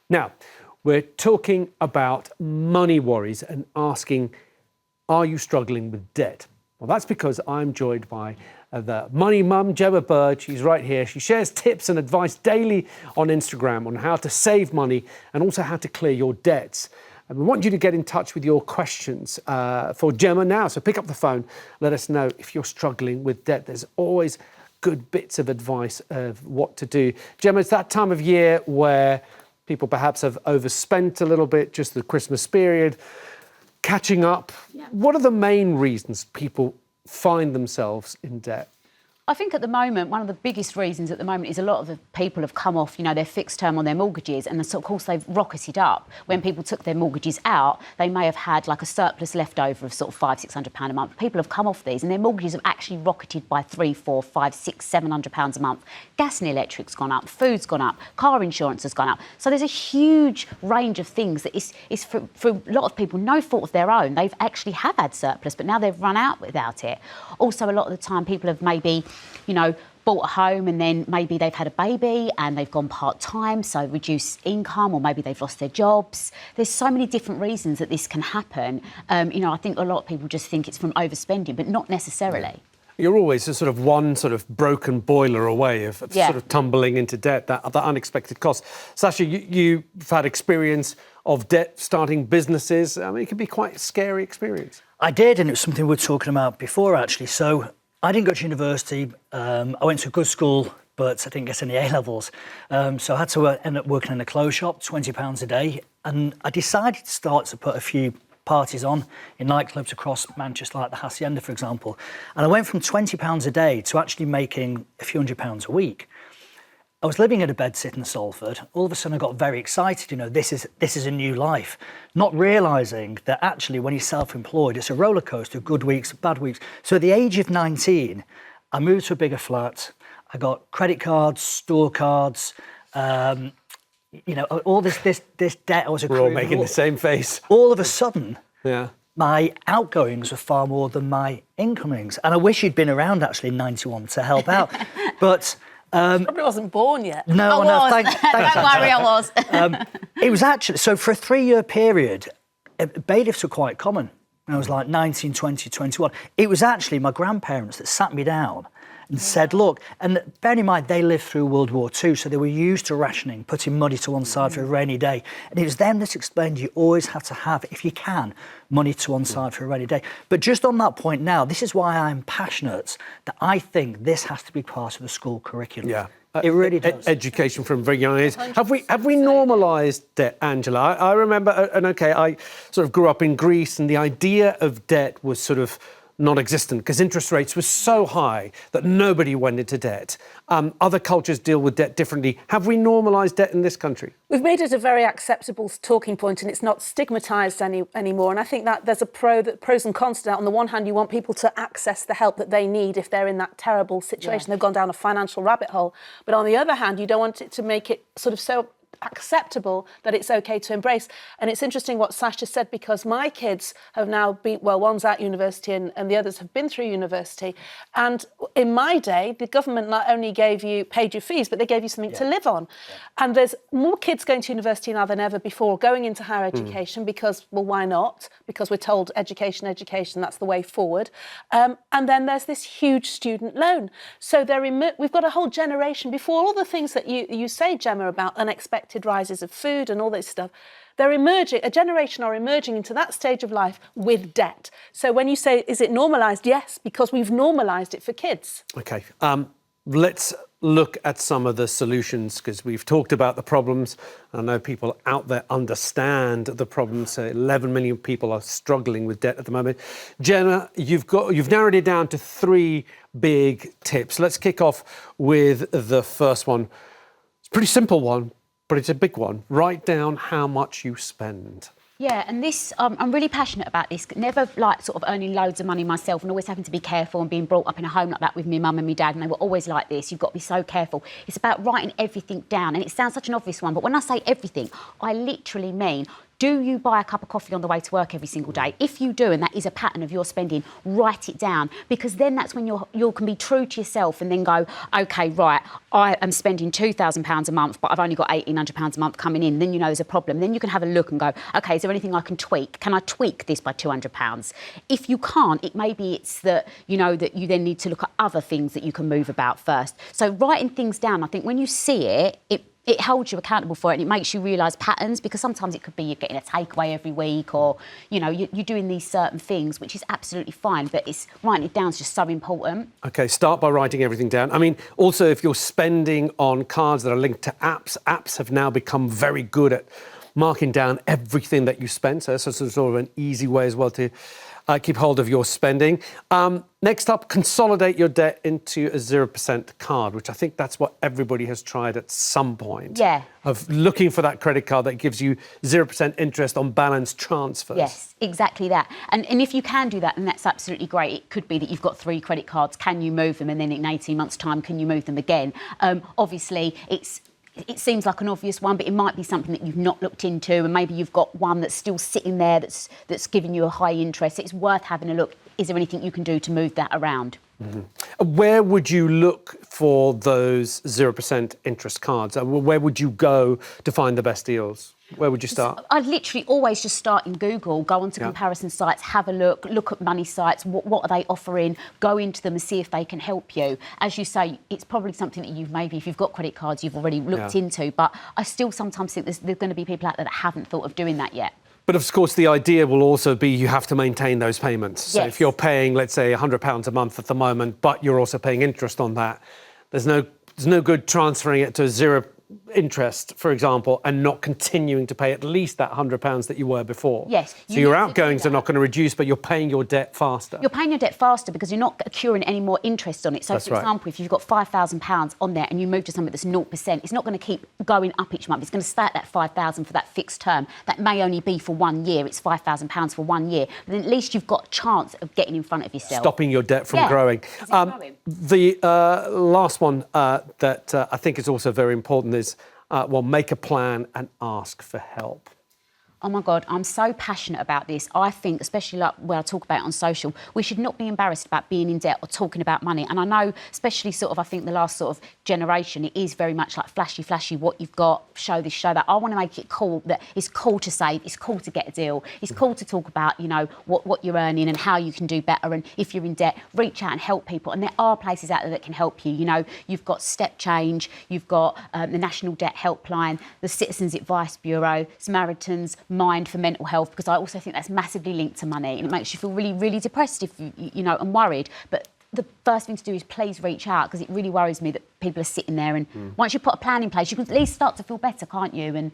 Now, we're talking about money worries and asking, are you struggling with debt? Well, that's because I'm joined by the money mum, Gemma Bird. She's right here. She shares tips and advice daily on Instagram on how to save money and also how to clear your debts. And we want you to get in touch with your questions for Gemma now. So pick up the phone, let us know if you're struggling with debt. There's always good bits of advice of what to do. Gemma, it's that time of year where people perhaps have overspent a little bit, just the Christmas period, catching up. Yeah. What are the main reasons people find themselves in debt? I think at the moment, one of the biggest reasons at the moment is a lot of the people have come off, their fixed term on their mortgages, and of course they've rocketed up. When people took their mortgages out, they may have had like a surplus left over of sort of £500-600 a month. People have come off these and their mortgages have actually rocketed by £300, £400, £500, £600, £700 a month. Gas and electric's gone up, food's gone up, car insurance has gone up. So there's a huge range of things that is for a lot of people, no fault of their own. They've actually have had surplus, but now they've run out without it. Also, a lot of the time people have maybe bought a home and then maybe they've had a baby and they've gone part-time, so reduced income, or maybe they've lost their jobs. There's so many different reasons that this can happen. I think a lot of people just think it's from overspending, but not necessarily. You're always a sort of one sort of broken boiler away of sort of tumbling into debt, that unexpected cost. Sasha, you've had experience of debt starting businesses. I mean, it can be quite a scary experience. I did, and it was something we were talking about before, actually. So I didn't go to university. I went to a good school, but I didn't get any A-levels. So I had to end up working in a clothes shop, £20 a day. And I decided to start to put a few parties on in nightclubs across Manchester, like the Hacienda, for example. And I went from £20 a day to actually making a few £100s a week. I was living at a bedsit in Salford. All of a sudden I got very excited, this is a new life. Not realising that actually when you're self-employed, it's a roller coaster, good weeks, bad weeks. So at the age of 19, I moved to a bigger flat. I got credit cards, store cards, all this debt I was accruing. We're all making the same face. All of a sudden, yeah, my outgoings were far more than my incomings. And I wish you'd been around actually in 91 to help out. But probably wasn't born yet. No, thanks. Don't worry, I was. It was actually, so for a 3-year period, bailiffs were quite common. When I was like 19, 20, 21. It was actually my grandparents that sat me down and said, look, and bearing in mind, they lived through World War II, so they were used to rationing, putting money to one side for a rainy day. And it was them that explained you always have to have, if you can, money to one side for a rainy day. But just on that point now, this is why I'm passionate that I think this has to be part of the school curriculum. Yeah. It really does. Education from very young age. Have we normalised debt, Angela? I remember, I sort of grew up in Greece, and the idea of debt was sort of non-existent because interest rates were so high that nobody went into debt. Other cultures deal with debt differently. Have we normalised debt in this country? We've made it a very acceptable talking point, and it's not stigmatised anymore. And I think that there's pros and cons to that. On the one hand, you want people to access the help that they need if they're in that terrible situation. They've gone down a financial rabbit hole. But on the other hand, you don't want it to make it sort of so acceptable that it's okay to embrace. And it's interesting what Sasha said, because my kids have now been, one's at university and the others have been through university. And in my day, the government not only paid you fees, but they gave you something to live on. And there's more kids going to university now than ever before, going into higher education because, why not? Because we're told education, that's the way forward. And then there's this huge student loan. So we've got a whole generation, before all the things that you say, Gemma, about unexpected rises of food and all this stuff, a generation are emerging into that stage of life with debt. So when you say, is it normalised? Yes, because we've normalised it for kids. OK, let's look at some of the solutions, because we've talked about the problems. I know people out there understand the problems. 11 million people are struggling with debt at the moment. Jenna, you've narrowed it down to 3 big tips. Let's kick off with the first one. It's a pretty simple one, but it's a big one. Write down how much you spend. Yeah, and this, I'm really passionate about this. Never sort of earning loads of money myself and always having to be careful and being brought up in a home like that with my mum and my dad, and they were always like this. You've got to be so careful. It's about writing everything down, and it sounds such an obvious one, but when I say everything, I literally mean Do you buy a cup of coffee on the way to work every single day? If you do, and that is a pattern of your spending, write it down, because then that's when you can be true to yourself and then go, okay, right, I am spending £2,000 a month, but I've only got £1,800 a month coming in. Then you know there's a problem. Then you can have a look and go, okay, is there anything I can tweak? Can I tweak this by £200? If you can't, maybe it's that, that you then need to look at other things that you can move about first. So writing things down, I think when you see it, it holds you accountable for it, and it makes you realise patterns, because sometimes it could be you're getting a takeaway every week, or, you're doing these certain things, which is absolutely fine, but writing it down is just so important. OK, start by writing everything down. I mean, also, if you're spending on cards that are linked to apps have now become very good at marking down everything that you spend. So that's sort of an easy way as well to keep hold of your spending. Next up, consolidate your debt into a 0% card, which I think that's what everybody has tried at some point. Yeah. Of looking for that credit card that gives you 0% interest on balance transfers. Yes, exactly that. And if you can do that, then that's absolutely great. It could be that you've got 3 credit cards. Can you move them? And then in 18 months' time, can you move them again? Obviously, it seems like an obvious one, but it might be something that you've not looked into, and maybe you've got one that's still sitting there that's giving you a high interest. It's worth having a look. Is there anything you can do to move that around? Mm-hmm. Where would you look for those 0% interest cards? Where would you go to find the best deals? Where would you start? I'd literally always just start in Google, go onto comparison sites, have a look at money sites, what are they offering, go into them and see if they can help you. As you say, it's probably something that maybe if you've got credit cards, you've already looked into, but I still sometimes think there's going to be people out there that haven't thought of doing that yet. But of course, the idea will also be you have to maintain those payments. So if you're paying, let's say, £100 a month at the moment, but you're also paying interest on that, there's no good transferring it to zero interest, for example, and not continuing to pay at least that £100 that you were before. Yes. So your outgoings are not going to reduce, but you're paying your debt faster. You're paying your debt faster because you're not accruing any more interest on it. So, That's for example, if you've got £5,000 on there and you move to something that's 0%, it's not going to keep going up each month. It's going to stay at that £5,000 for that fixed term. That may only be for 1 year. It's £5,000 for 1 year. But then at least you've got a chance of getting in front of yourself. Stopping your debt from growing. The last one that I think is also very important is, make a plan and ask for help. Oh my God, I'm so passionate about this. I think, especially like when I talk about it on social, we should not be embarrassed about being in debt or talking about money. And I know, especially I think the last sort of generation, it is very much like flashy, what you've got, show this, show that. I want to make it cool, that it's cool to save, it's cool to get a deal, it's cool to talk about, what you're earning and how you can do better. And if you're in debt, reach out and help people. And there are places out there that can help you. You've got Step Change, you've got the National Debt Helpline, the Citizens Advice Bureau, Samaritans, Mind for mental health, because I also think that's massively linked to money, and it makes you feel really, really depressed if and worried. But the first thing to do is please reach out, because it really worries me that people are sitting there, and once you put a plan in place, you can at least start to feel better, can't you? And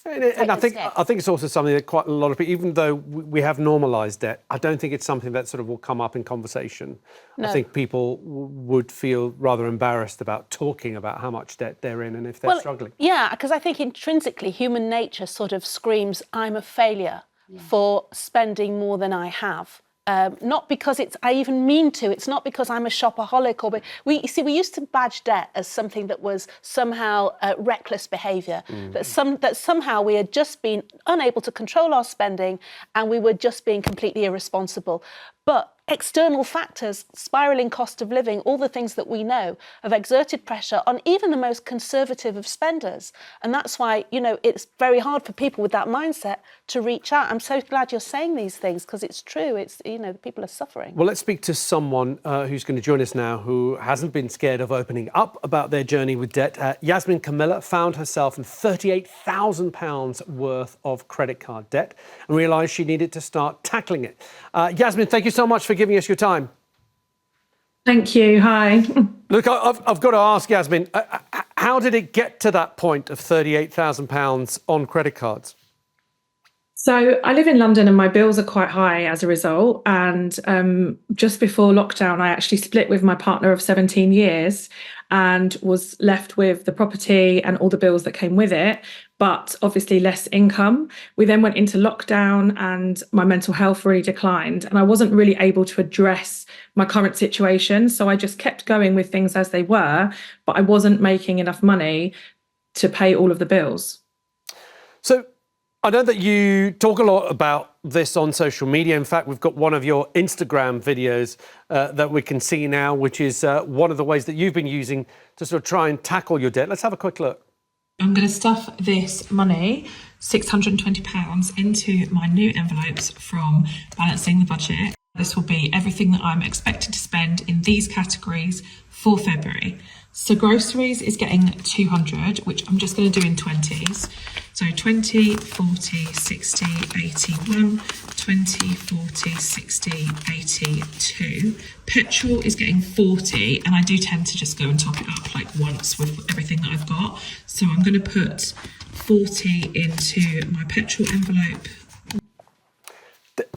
I think it's also something that quite a lot of people, even though we have normalised debt, I don't think it's something that sort of will come up in conversation. No. I think people would feel rather embarrassed about talking about how much debt they're in and if they're struggling. Yeah, because I think intrinsically human nature sort of screams, I'm a failure for spending more than I have. Not because I even mean to. It's not because I'm a shopaholic. We used to badge debt as something that was somehow reckless behaviour. That somehow we had just been unable to control our spending, and we were just being completely irresponsible. But external factors, spiralling cost of living, all the things that we know, have exerted pressure on even the most conservative of spenders. And that's why, it's very hard for people with that mindset to reach out. I'm so glad you're saying these things, because it's true. It's, people are suffering. Well, let's speak to someone who's going to join us now who hasn't been scared of opening up about their journey with debt. Yasmin Camilla found herself in £38,000 worth of credit card debt and realised she needed to start tackling it. Yasmin, thank you so much for giving us your time. Thank you. Hi. Look, I've got to ask, Yasmin, how did it get to that point of £38,000 on credit cards? So I live in London and my bills are quite high as a result. And just before lockdown, I actually split with my partner of 17 years and was left with the property and all the bills that came with it, but obviously less income. We then went into lockdown and my mental health really declined, and I wasn't really able to address my current situation. So I just kept going with things as they were, but I wasn't making enough money to pay all of the bills. So I know that you talk a lot about this on social media. In fact, we've got one of your Instagram videos that we can see now, which is one of the ways that you've been using to sort of try and tackle your debt. Let's have a quick look. I'm going to stuff this money, £620, into my new envelopes from Balancing the Budget. This will be everything that I'm expected to spend in these categories for February. So groceries is getting 200, which I'm just going to do in 20s. So 20, 40, 60, 81, 20, 40, 60, 82. Petrol is getting 40, and I do tend to just go and top it up like once with everything that I've got. So I'm going to put 40 into my petrol envelope.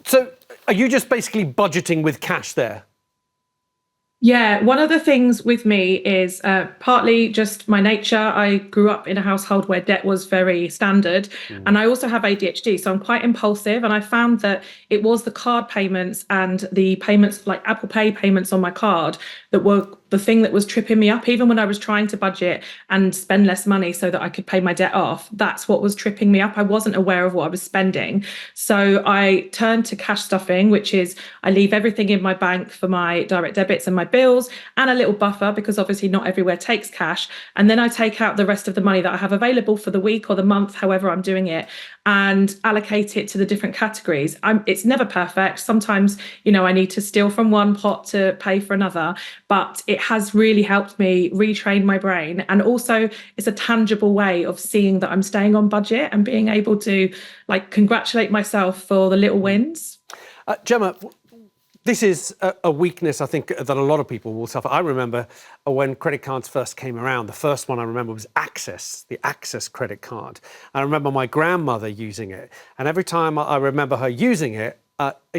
So are you just basically budgeting with cash there? Yeah, one of the things with me is partly just my nature. I grew up in a household where debt was very standard, and I also have ADHD, so I'm quite impulsive. And I found that it was the card payments and the payments, like Apple Pay payments on my card, that were the thing that was tripping me up. Even when I was trying to budget and spend less money so that I could pay my debt off, that's what was tripping me up. I wasn't aware of what I was spending. So I turned to cash stuffing, which is I leave everything in my bank for my direct debits and my bills, and a little buffer because obviously not everywhere takes cash. And then I take out the rest of the money that I have available for the week or the month, however I'm doing it, and allocate it to the different categories. It's never perfect. Sometimes, I need to steal from one pot to pay for another, but it has really helped me retrain my brain. And also it's a tangible way of seeing that I'm staying on budget and being able to congratulate myself for the little wins. Gemma, this is a weakness, I think, that a lot of people will suffer. I remember when credit cards first came around, the first one I remember was Access, the Access credit card. I remember my grandmother using it. And every time I remember her using it,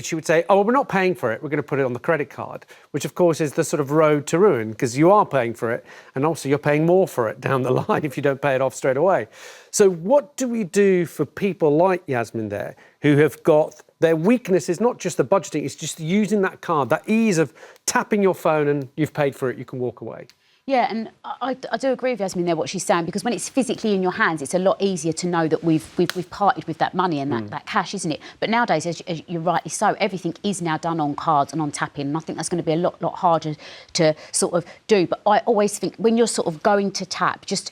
she would say, oh, well, we're not paying for it. We're going to put it on the credit card, which, of course, is the sort of road to ruin because you are paying for it. And also you're paying more for it down the line if you don't pay it off straight away. So what do we do for people like Yasmin there who have got their weakness is not just the budgeting, it's just using that card, that ease of tapping your phone and you've paid for it, you can walk away? Yeah, and I do agree with Yasmin there, what she's saying, because when it's physically in your hands, it's a lot easier to know that we've parted with that money and that cash, isn't it? But nowadays, as you're rightly so, everything is now done on cards and on tapping, and I think that's going to be a lot harder to sort of do. But I always think when you're sort of going to tap, just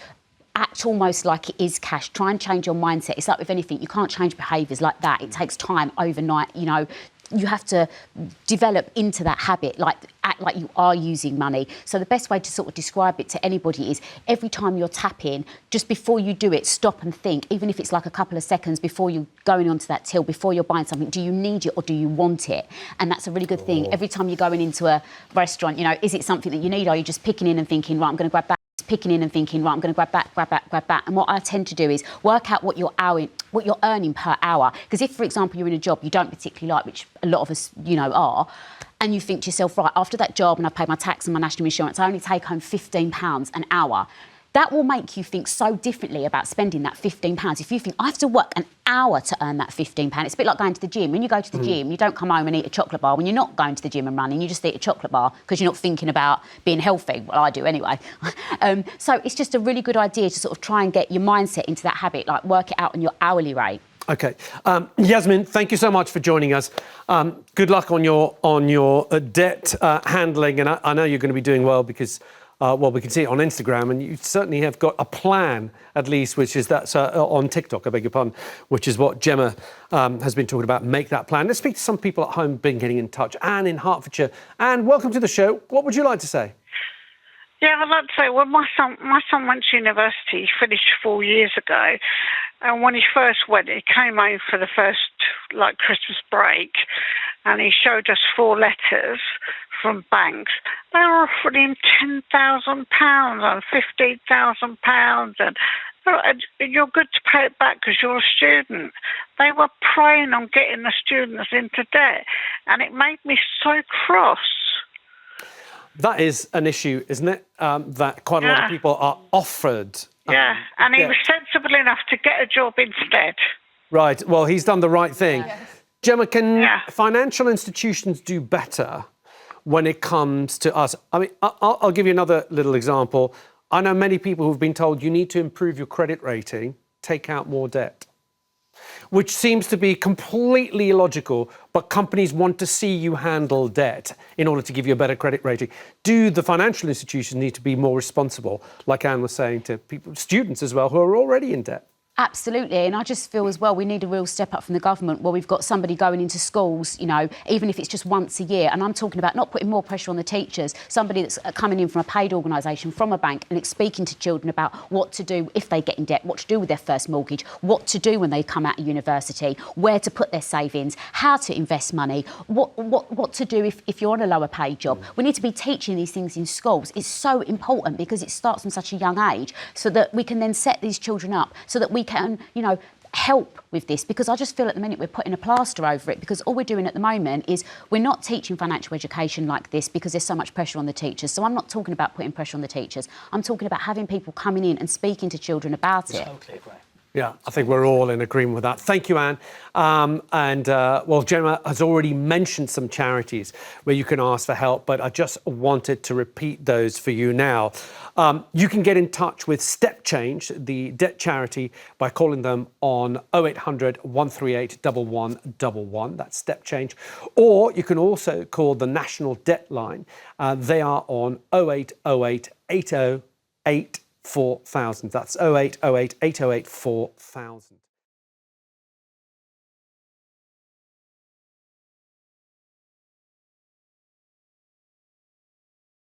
act almost like it is cash. Try and change your mindset. It's like with anything, you can't change behaviours like that. It takes time overnight, You have to develop into that habit, act like you are using money. So the best way to sort of describe it to anybody is every time you're tapping, just before you do it, stop and think, even if it's like a couple of seconds before you're going onto that till, before you're buying something, do you need it or do you want it? And that's a really good thing. Every time you're going into a restaurant, is it something that you need? Or are you just picking in and thinking, right, I'm going to grab that? Picking in and thinking, right, I'm going to grab that. And what I tend to do is work out what you're earning per hour. Because if, for example, you're in a job you don't particularly like, which a lot of us, are, and you think to yourself, right, after that job and I've paid my tax and my national insurance, I only take home £15 an hour. That will make you think so differently about spending that £15. If you think, I have to work an hour to earn that £15, it's a bit like going to the gym. When you go to the gym, you don't come home and eat a chocolate bar. When you're not going to the gym and running, you just eat a chocolate bar because you're not thinking about being healthy. Well, I do anyway. So it's just a really good idea to sort of try and get your mindset into that habit, work it out on your hourly rate. OK. Yasmin, thank you so much for joining us. Good luck on your debt handling. And I know you're going to be doing well because we can see it on Instagram, and you certainly have got a plan, at least, which is that's on TikTok, I beg your pardon, which is what Gemma has been talking about. Make that plan. Let's speak to some people at home who've been getting in touch. Anne in Hertfordshire. Anne, welcome to the show. What would you like to say? Yeah, I'd like to say, well, my son went to university. He finished 4 years ago. And when he first went, he came home for the first, Christmas break, and he showed us 4 letters from banks. They were offering him £10,000 and £15,000, and you're good to pay it back because you're a student. They were preying on getting the students into debt, and it made me so cross. That is an issue, isn't it? That quite a lot of people are offered. And he was sensible enough to get a job instead. Right. Well, he's done the right thing. Yes. Gemma, can financial institutions do better when it comes to us? I mean, I'll give you another little example. I know many people who've been told you need to improve your credit rating, take out more debt. which seems to be completely illogical, but companies want to see you handle debt in order to give you a better credit rating. Do the financial institutions need to be more responsible, like Anne was saying, to people, students as well, who are already in debt? Absolutely, and I just feel as well we need a real step up from the government where we've got somebody going into schools, you know, even if it's just once a year, and I'm talking about not putting more pressure on the teachers, somebody that's coming in from a paid organisation, from a bank, and it's speaking to children about what to do if they get in debt, what to do with their first mortgage, what to do when they come out of university, where to put their savings, how to invest money, what to do if you're on a lower paid job. We need to be teaching these things in schools. It's so important because it starts from such a young age so that we can then set these children up so that we can, you know, help with this, because I just feel at the minute we're putting a plaster over it, because all we're doing at the moment is we're not teaching financial education like this because there's so much pressure on the teachers. So I'm not talking about putting pressure on the teachers. I'm talking about having people coming in and speaking to children about it. Totally agree. Yeah, I think we're all in agreement with that. Thank you, Anne. Well, Gemma has already mentioned some charities where you can ask for help, but I just wanted to repeat those for you now. You can get in touch with Step Change, the debt charity, by calling them on 0800 138 1111. That's Step Change. Or you can also call the National Debt Line. They are on 0808 808 4000. That's 0808 808 4000.